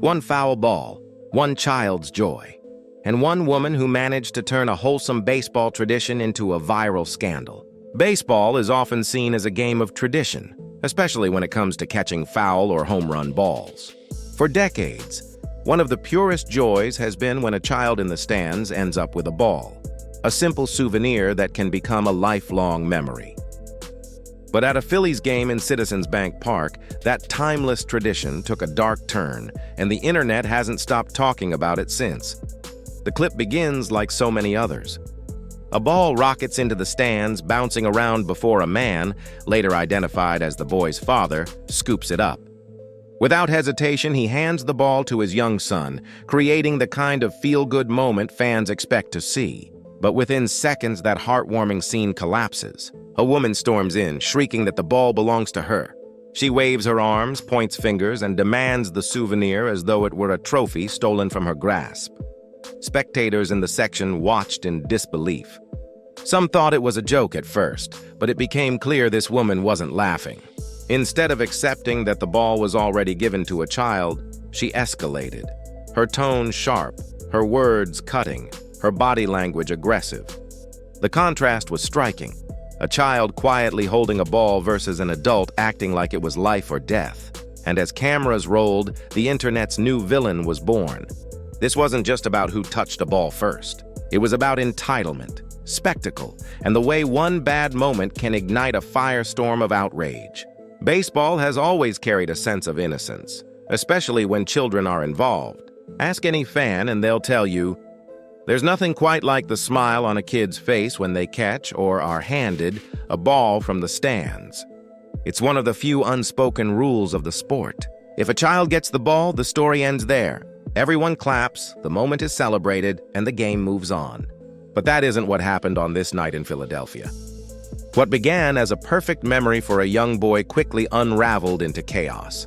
One foul ball, one child's joy, and one woman who managed to turn a wholesome baseball tradition into a viral scandal. Baseball is often seen as a game of tradition, especially when it comes to catching foul or home run balls. For decades, one of the purest joys has been when a child in the stands ends up with a ball, a simple souvenir that can become a lifelong memory. But at a Phillies game in Citizens Bank Park, that timeless tradition took a dark turn, and the internet hasn't stopped talking about it since. The clip begins like so many others. A ball rockets into the stands, bouncing around before a man, later identified as the boy's father, scoops it up. Without hesitation, he hands the ball to his young son, creating the kind of feel-good moment fans expect to see. But within seconds, that heartwarming scene collapses. A woman storms in, shrieking that the ball belongs to her. She waves her arms, points fingers, and demands the souvenir as though it were a trophy stolen from her grasp. Spectators in the section watched in disbelief. Some thought it was a joke at first, but it became clear this woman wasn't laughing. Instead of accepting that the ball was already given to a child, she escalated. Her tone sharp, her words cutting, her body language aggressive. The contrast was striking. A child quietly holding a ball versus an adult acting like it was life or death. And as cameras rolled, the internet's new villain was born. This wasn't just about who touched a ball first. It was about entitlement, spectacle, and the way one bad moment can ignite a firestorm of outrage. Baseball has always carried a sense of innocence, especially when children are involved. Ask any fan and they'll tell you, there's nothing quite like the smile on a kid's face when they catch or are handed a ball from the stands. It's one of the few unspoken rules of the sport. If a child gets the ball, the story ends there. Everyone claps, the moment is celebrated, and the game moves on. But that isn't what happened on this night in Philadelphia. What began as a perfect memory for a young boy quickly unraveled into chaos.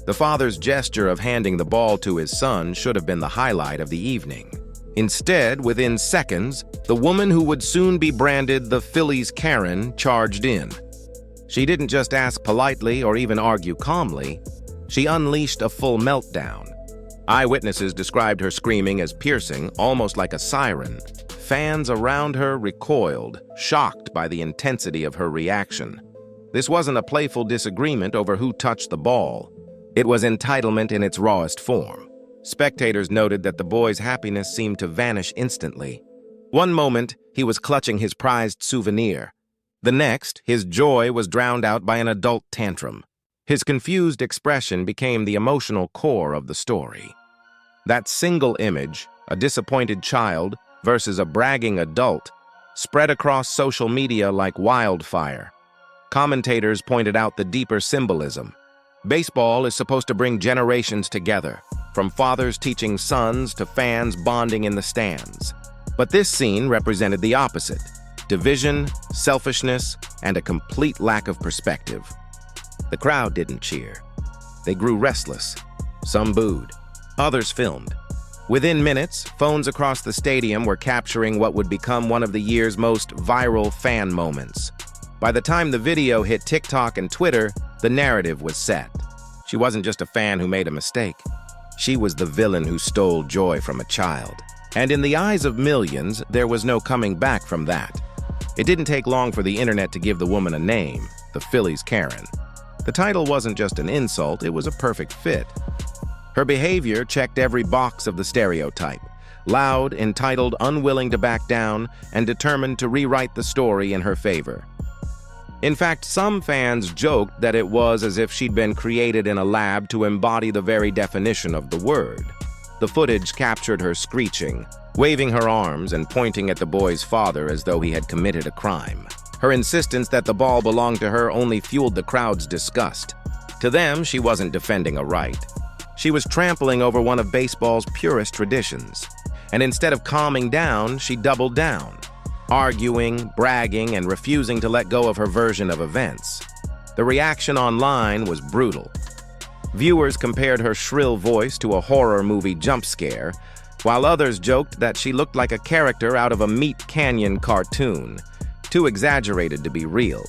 The father's gesture of handing the ball to his son should have been the highlight of the evening. Instead, within seconds, the woman who would soon be branded the Phillies Karen charged in. She didn't just ask politely or even argue calmly. She unleashed a full meltdown. Eyewitnesses described her screaming as piercing, almost like a siren. Fans around her recoiled, shocked by the intensity of her reaction. This wasn't a playful disagreement over who touched the ball. It was entitlement in its rawest form. Spectators noted that the boy's happiness seemed to vanish instantly. One moment, he was clutching his prized souvenir. The next, his joy was drowned out by an adult tantrum. His confused expression became the emotional core of the story. That single image, a disappointed child versus a bragging adult, spread across social media like wildfire. Commentators pointed out the deeper symbolism. Baseball is supposed to bring generations together, from fathers teaching sons to fans bonding in the stands. But this scene represented the opposite: division, selfishness, and a complete lack of perspective. The crowd didn't cheer. They grew restless. Some booed. Others filmed. Within minutes, phones across the stadium were capturing what would become one of the year's most viral fan moments. By the time the video hit TikTok and Twitter, the narrative was set. She wasn't just a fan who made a mistake. She was the villain who stole joy from a child. And in the eyes of millions, there was no coming back from that. It didn't take long for the internet to give the woman a name, the Phillies Karen. The title wasn't just an insult, it was a perfect fit. Her behavior checked every box of the stereotype: loud, entitled, unwilling to back down, and determined to rewrite the story in her favor. In fact, some fans joked that it was as if she'd been created in a lab to embody the very definition of the word. The footage captured her screeching, waving her arms and pointing at the boy's father as though he had committed a crime. Her insistence that the ball belonged to her only fueled the crowd's disgust. To them, she wasn't defending a right. She was trampling over one of baseball's purest traditions. And instead of calming down, she doubled down, arguing, bragging, and refusing to let go of her version of events. The reaction online was brutal. Viewers compared her shrill voice to a horror movie jump scare, while others joked that she looked like a character out of a Meat Canyon cartoon, too exaggerated to be real.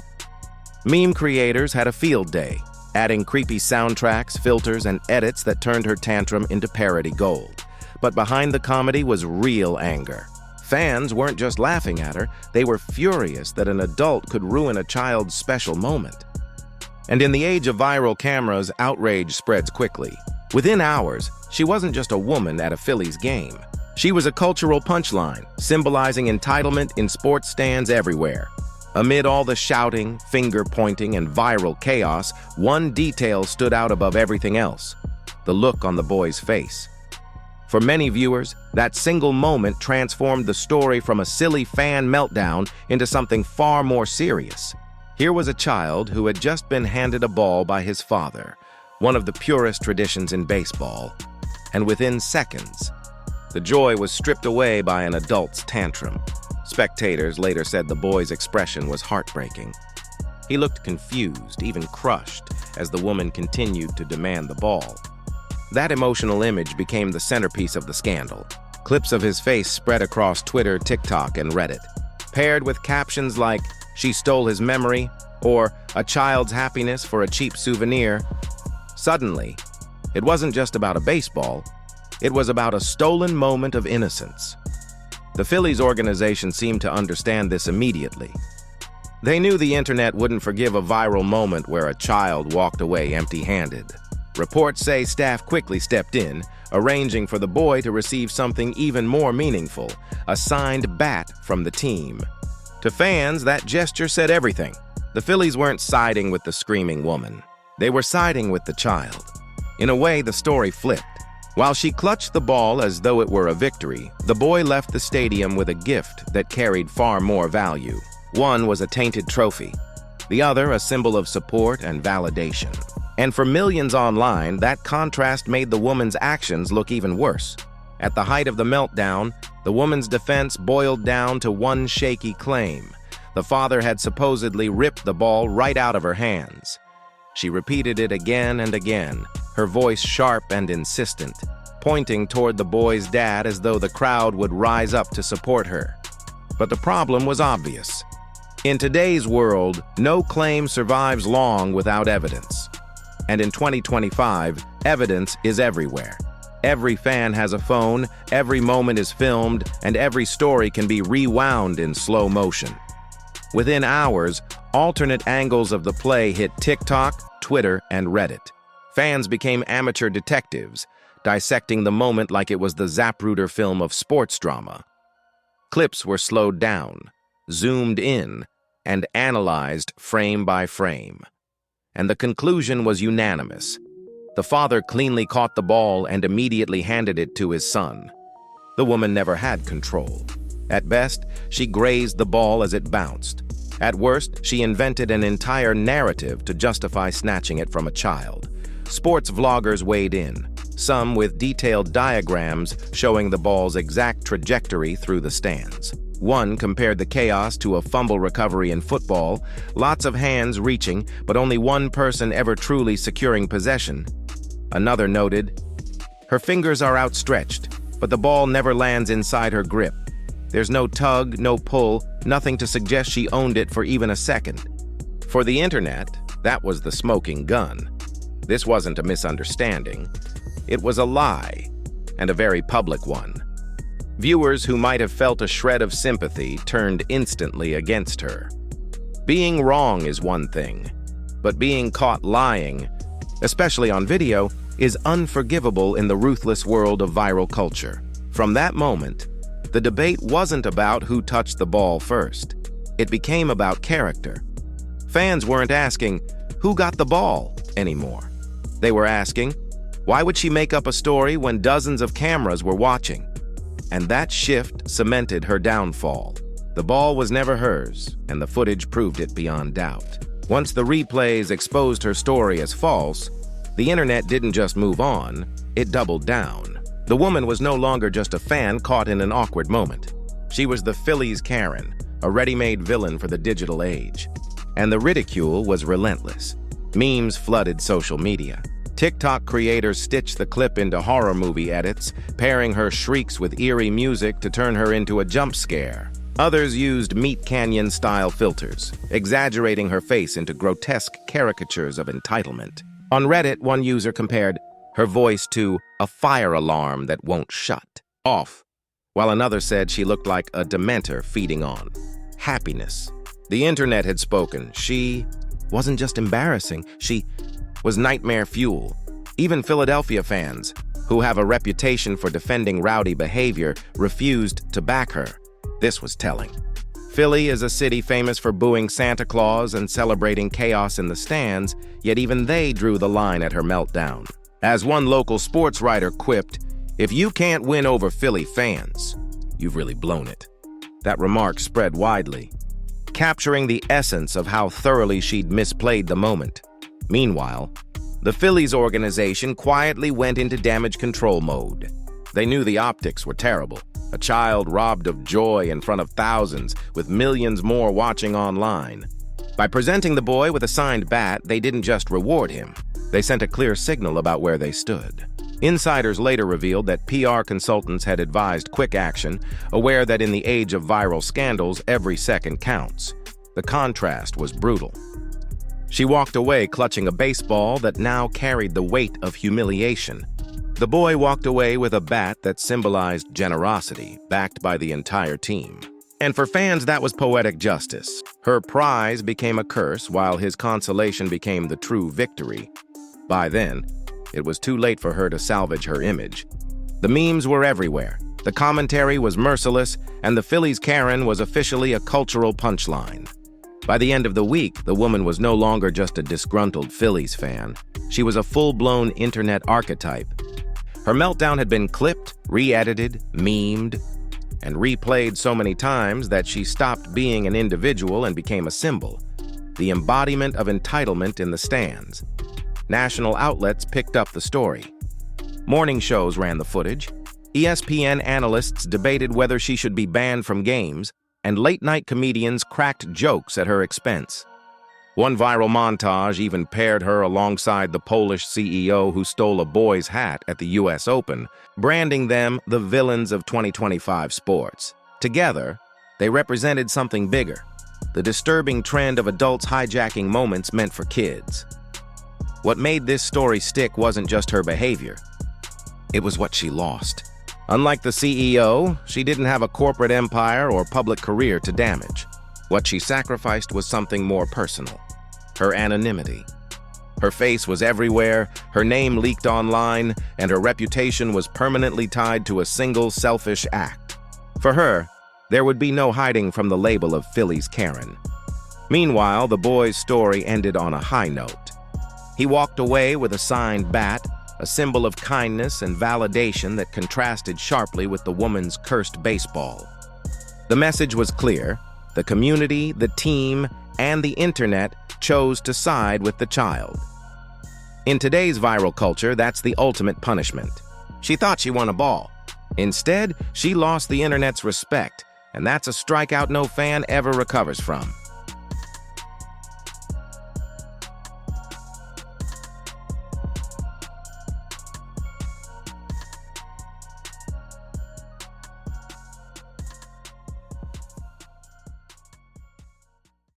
Meme creators had a field day, adding creepy soundtracks, filters, and edits that turned her tantrum into parody gold. But behind the comedy was real anger. Fans weren't just laughing at her, they were furious that an adult could ruin a child's special moment. And in the age of viral cameras, outrage spreads quickly. Within hours, she wasn't just a woman at a Phillies game. She was a cultural punchline, symbolizing entitlement in sports stands everywhere. Amid all the shouting, finger-pointing, and viral chaos, one detail stood out above everything else: the look on the boy's face. For many viewers, that single moment transformed the story from a silly fan meltdown into something far more serious. Here was a child who had just been handed a ball by his father, one of the purest traditions in baseball, and within seconds, the joy was stripped away by an adult's tantrum. Spectators later said the boy's expression was heartbreaking. He looked confused, even crushed, as the woman continued to demand the ball. That emotional image became the centerpiece of the scandal. Clips of his face spread across Twitter, TikTok, and Reddit, paired with captions like, "She stole his memory," or "A child's happiness for a cheap souvenir." Suddenly, it wasn't just about a baseball, it was about a stolen moment of innocence. The Phillies organization seemed to understand this immediately. They knew the internet wouldn't forgive a viral moment where a child walked away empty-handed. Reports say staff quickly stepped in, arranging for the boy to receive something even more meaningful: a signed bat from the team. To fans, that gesture said everything. The Phillies weren't siding with the screaming woman. They were siding with the child. In a way, the story flipped. While she clutched the ball as though it were a victory, the boy left the stadium with a gift that carried far more value. One was a tainted trophy, the other a symbol of support and validation. And for millions online, that contrast made the woman's actions look even worse. At the height of the meltdown, the woman's defense boiled down to one shaky claim: the father had supposedly ripped the ball right out of her hands. She repeated it again and again, her voice sharp and insistent, pointing toward the boy's dad as though the crowd would rise up to support her. But the problem was obvious. In today's world, no claim survives long without evidence. And in 2025, evidence is everywhere. Every fan has a phone, every moment is filmed, and every story can be rewound in slow motion. Within hours, alternate angles of the play hit TikTok, Twitter, and Reddit. Fans became amateur detectives, dissecting the moment like it was the Zapruder film of sports drama. Clips were slowed down, zoomed in, and analyzed frame by frame. And the conclusion was unanimous. The father cleanly caught the ball and immediately handed it to his son. The woman never had control. At best, she grazed the ball as it bounced. At worst, she invented an entire narrative to justify snatching it from a child. Sports vloggers weighed in, some with detailed diagrams showing the ball's exact trajectory through the stands. One compared the chaos to a fumble recovery in football, lots of hands reaching, but only one person ever truly securing possession. Another noted, "Her fingers are outstretched, but the ball never lands inside her grip. There's no tug, no pull, nothing to suggest she owned it for even a second." For the internet, that was the smoking gun. This wasn't a misunderstanding. It was a lie, and a very public one. Viewers who might have felt a shred of sympathy turned instantly against her. Being wrong is one thing, but being caught lying, especially on video, is unforgivable in the ruthless world of viral culture. From that moment, the debate wasn't about who touched the ball first. It became about character. Fans weren't asking, "Who got the ball?" anymore. They were asking, "Why would she make up a story when dozens of cameras were watching?" And that shift cemented her downfall. The ball was never hers, and the footage proved it beyond doubt. Once the replays exposed her story as false, the internet didn't just move on, it doubled down. The woman was no longer just a fan caught in an awkward moment. She was the Phillies Karen, a ready-made villain for the digital age. And the ridicule was relentless. Memes flooded social media. TikTok creators stitched the clip into horror movie edits, pairing her shrieks with eerie music to turn her into a jump scare. Others used Meat Canyon-style filters, exaggerating her face into grotesque caricatures of entitlement. On Reddit, one user compared her voice to a fire alarm that won't shut off, while another said she looked like a dementor feeding on happiness. The internet had spoken. She wasn't just embarrassing, she was nightmare fuel. Even Philadelphia fans, who have a reputation for defending rowdy behavior, refused to back her. This was telling. Philly is a city famous for booing Santa Claus and celebrating chaos in the stands, yet even they drew the line at her meltdown. As one local sports writer quipped, "If you can't win over Philly fans, you've really blown it." That remark spread widely, capturing the essence of how thoroughly she'd misplayed the moment. Meanwhile, the Phillies organization quietly went into damage control mode. They knew the optics were terrible. A child robbed of joy in front of thousands, with millions more watching online. By presenting the boy with a signed bat, they didn't just reward him. They sent a clear signal about where they stood. Insiders later revealed that PR consultants had advised quick action, aware that in the age of viral scandals, every second counts. The contrast was brutal. She walked away clutching a baseball that now carried the weight of humiliation. The boy walked away with a bat that symbolized generosity, backed by the entire team. And for fans, that was poetic justice. Her prize became a curse, while his consolation became the true victory. By then, it was too late for her to salvage her image. The memes were everywhere. The commentary was merciless, and the Phillies Karen was officially a cultural punchline. By the end of the week, the woman was no longer just a disgruntled Phillies fan. She was a full-blown internet archetype. Her meltdown had been clipped, re-edited, memed, and replayed so many times that she stopped being an individual and became a symbol, the embodiment of entitlement in the stands. National outlets picked up the story. Morning shows ran the footage. ESPN analysts debated whether she should be banned from games, and late-night comedians cracked jokes at her expense. One viral montage even paired her alongside the Polish CEO who stole a boy's hat at the US Open, branding them the villains of 2025 sports. Together, they represented something bigger, the disturbing trend of adults hijacking moments meant for kids. What made this story stick wasn't just her behavior. It was what she lost. Unlike the CEO, she didn't have a corporate empire or public career to damage. What she sacrificed was something more personal: her anonymity. Her face was everywhere, her name leaked online, and her reputation was permanently tied to a single selfish act. For her, there would be no hiding from the label of Phillies Karen. Meanwhile, the boy's story ended on a high note. He walked away with a signed bat, a symbol of kindness and validation that contrasted sharply with the woman's cursed baseball. The message was clear: the community, the team, and the internet chose to side with the child. In today's viral culture, that's the ultimate punishment. She thought she won a ball. Instead, she lost the internet's respect, and that's a strikeout no fan ever recovers from.